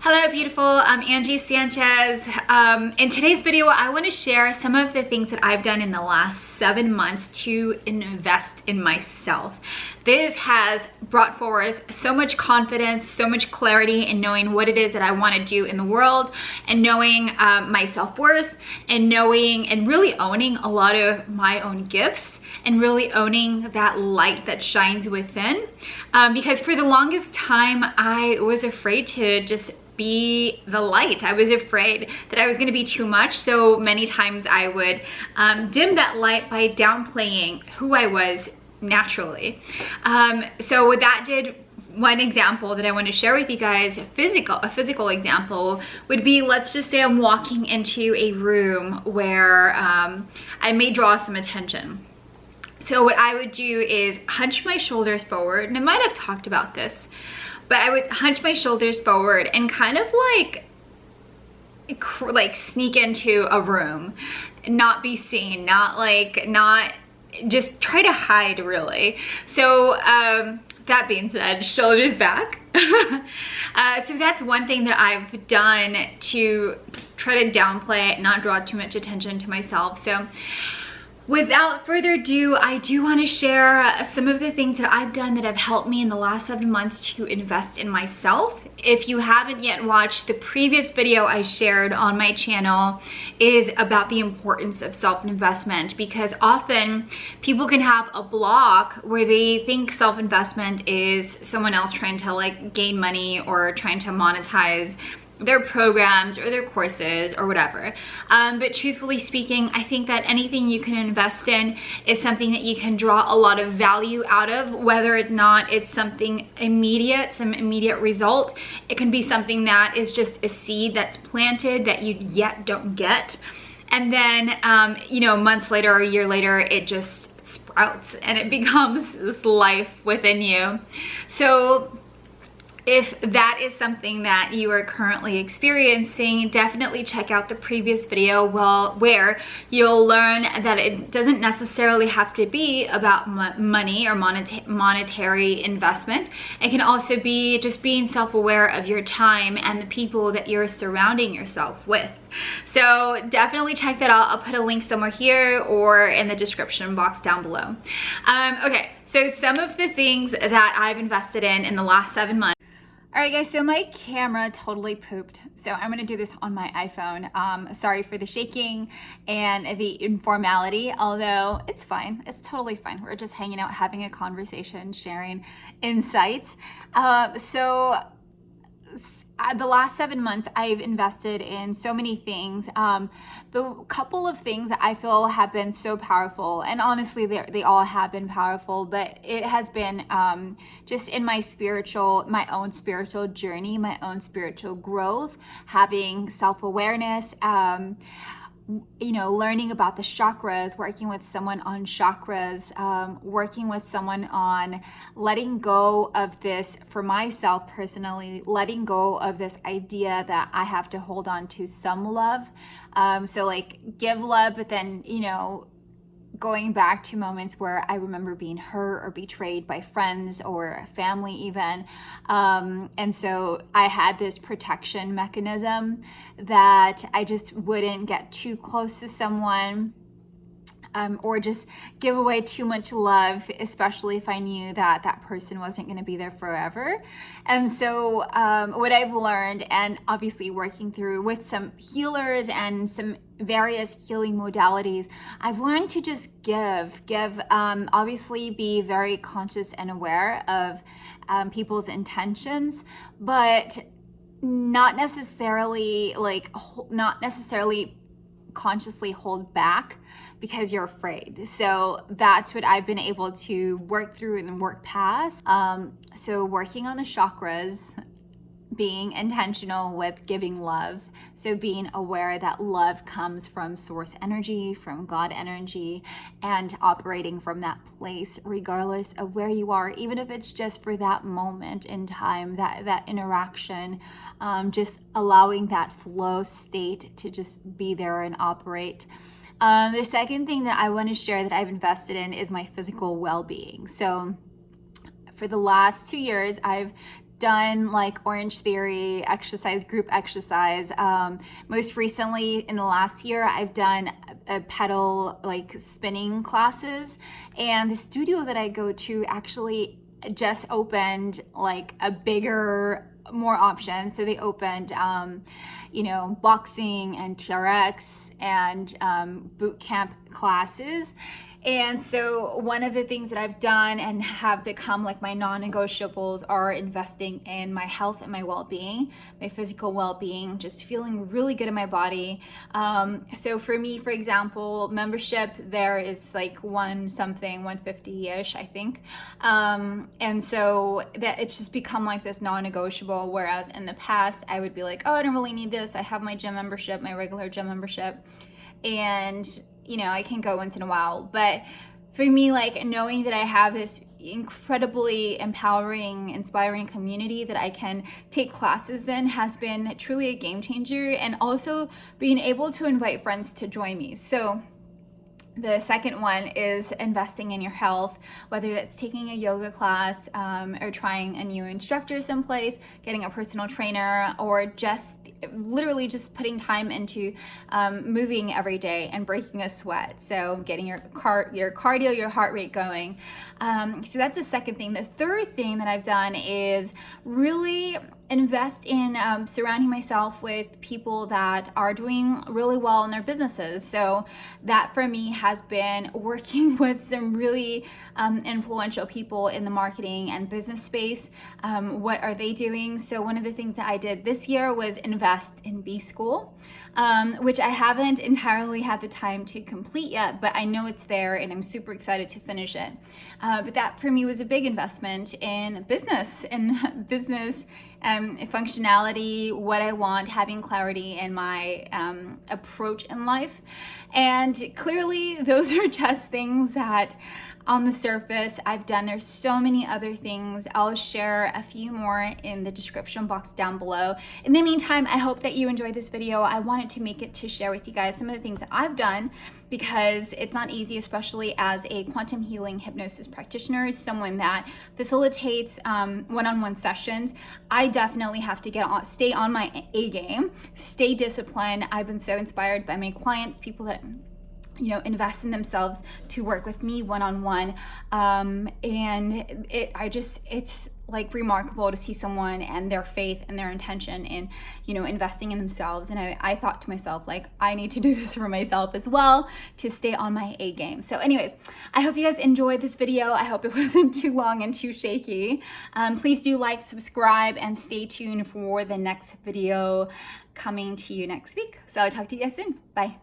Hello beautiful, I'm Angie Sanchez. In today's video, I want to share some of the things that I've done in the last 7 months to invest in myself. This has brought forth so much confidence, so much clarity in knowing what it is that I want to do in the world, and knowing my self-worth, and knowing and really owning a lot of my own gifts, and really owning that light that shines within. Because for the longest time, I was afraid to just be the light. I was afraid that I was going to be too much. So many times I would dim that light by downplaying who I was naturally. So what that did, one example that I want to share with you guys, a physical example would be, let's just say I'm walking into a room where I may draw some attention. So what I would do is hunch my shoulders forward, and I might have talked about this, but I would hunch my shoulders forward and kind of like sneak into a room, not be seen, not just try to hide really. So that being said, shoulders back. So that's one thing that I've done to try to downplay it, not draw too much attention to myself. So without further ado, I do want to share some of the things that I've done that have helped me in the last 7 months to invest in myself. If you haven't yet watched the previous video I shared on my channel, is about the importance of self-investment, because often people can have a block where they think self-investment is someone else trying to like gain money or trying to monetize their programs or their courses or whatever. But truthfully speaking, I think that anything you can invest in is something that you can draw a lot of value out of, whether or not it's something immediate, some immediate result. It can be something that is just a seed that's planted that you yet don't get. And then, months later or a year later, it just sprouts and it becomes this life within you. So if that is something that you are currently experiencing, definitely check out the previous video where you'll learn that it doesn't necessarily have to be about money or monetary investment. It can also be just being self-aware of your time and the people that you're surrounding yourself with. So definitely check that out. I'll put a link somewhere here or in the description box down below. Okay, so some of the things that I've invested in the last 7 months. All right guys, so my camera totally pooped. So I'm gonna do this on my iPhone. Sorry for the shaking and the informality, although it's fine. It's totally fine. We're just hanging out, having a conversation, sharing insights. The last 7 months, I've invested in so many things. The couple of things that I feel have been so powerful, and honestly, they all have been powerful, but it has been just in my own spiritual journey, my own spiritual growth, having self-awareness, learning about the chakras, working with someone on chakras, working with someone on letting go of this, for myself personally, letting go of this idea that I have to hold on to some love. So like give love, but then, going back to moments where I remember being hurt or betrayed by friends or family even. And so I had this protection mechanism that I just wouldn't get too close to someone or just give away too much love, especially if I knew that that person wasn't going to be there forever. And so what I've learned, and obviously working through with some healers and some various healing modalities, I've learned to just give, obviously be very conscious and aware of people's intentions, but not necessarily consciously hold back because you're afraid. So that's what I've been able to work through and work past. So working on the chakras, being intentional with giving love. So being aware that love comes from source energy, from God energy, and operating from that place, regardless of where you are, even if it's just for that moment in time, that interaction, just allowing that flow state to just be there and operate. The second thing that I want to share that I've invested in is my physical well-being. So for the last 2 years, I've done like Orange Theory exercise, group exercise. Most recently in the last year, I've done a pedal like spinning classes, and the studio that I go to actually just opened like a bigger, more options. So they opened you know, boxing and TRX and boot camp classes. And so one of the things that I've done and have become like my non-negotiables are investing in my health and my well-being, my physical well-being, just feeling really good in my body. So for me, for example, membership there is like 150-ish, I think. And so that it's just become like this non-negotiable. Whereas in the past, I would be like, oh, I don't really need this. I have my gym membership, my regular gym membership. And you know, I can go once in a while. But for me, like knowing that I have this incredibly empowering, inspiring community that I can take classes in has been truly a game changer. And also being able to invite friends to join me. So the second one is investing in your health, whether that's taking a yoga class or trying a new instructor someplace, getting a personal trainer, or just literally just putting time into moving every day and breaking a sweat. So getting your cardio, your heart rate going. So that's the second thing. The third thing that I've done is really invest in surrounding myself with people that are doing really well in their businesses. So that for me has been working with some really influential people in the marketing and business space. What are they doing? So one of the things that I did this year was invest in B School, which I haven't entirely had the time to complete yet, but I know it's there and I'm super excited to finish it. But that for me was a big investment in business functionality, what I want, having clarity in my approach in life. And clearly those are just things that on the surface I've done. There's so many other things. I'll share a few more in the description box down below. In the meantime, I hope that you enjoyed this video. I wanted to make it to share with you guys some of the things that I've done, because it's not easy, especially as a quantum healing hypnosis practitioner, someone that facilitates one-on-one sessions. I definitely have to stay on my A game, stay disciplined. I've been so inspired by my clients, people that invest in themselves to work with me one-on-one. And it's like remarkable to see someone and their faith and their intention in, investing in themselves. And I thought to myself, like, I need to do this for myself as well to stay on my A game. So anyways, I hope you guys enjoyed this video. I hope it wasn't too long and too shaky. Please do like, subscribe, and stay tuned for the next video coming to you next week. So I'll talk to you guys soon. Bye.